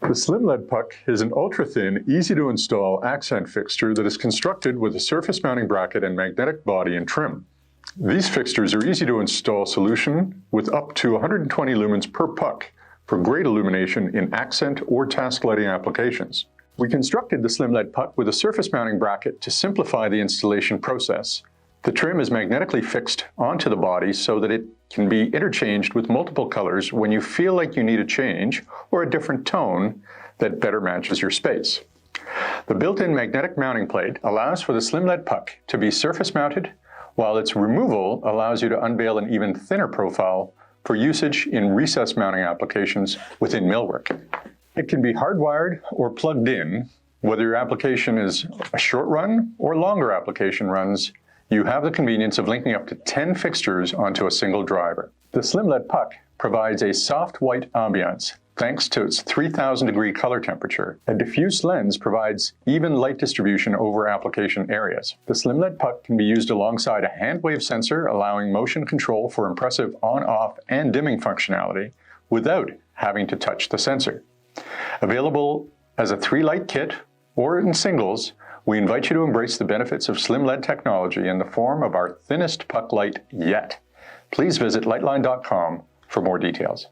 The SlimLED Puck is an ultra-thin, easy-to-install accent fixture that is constructed with a surface mounting bracket and magnetic body and trim. These fixtures are easy-to-install solution with up to 120 lumens per puck for great illumination in accent or task lighting applications. We constructed the SlimLED Puck with a surface mounting bracket to simplify the installation process. The trim is magnetically fixed onto the body so that it can be interchanged with multiple colors when you feel like you need a change or a different tone that better matches your space. The built-in magnetic mounting plate allows for the SlimLED Puck to be surface mounted, while its removal allows you to unveil an even thinner profile for usage in recess mounting applications within millwork. It can be hardwired or plugged in. Whether your application is a short run or longer application runs, you have the convenience of linking up to 10 fixtures onto a single driver. The SlimLED Puck provides a soft white ambiance thanks to its 3000 degree color temperature. A diffuse lens provides even light distribution over application areas. The SlimLED Puck can be used alongside a hand wave sensor, allowing motion control for impressive on-off and dimming functionality without having to touch the sensor. Available as a 3-light kit or in singles, we invite you to embrace the benefits of SlimLED technology in the form of our thinnest puck light yet. Please visit Liteline.com for more details.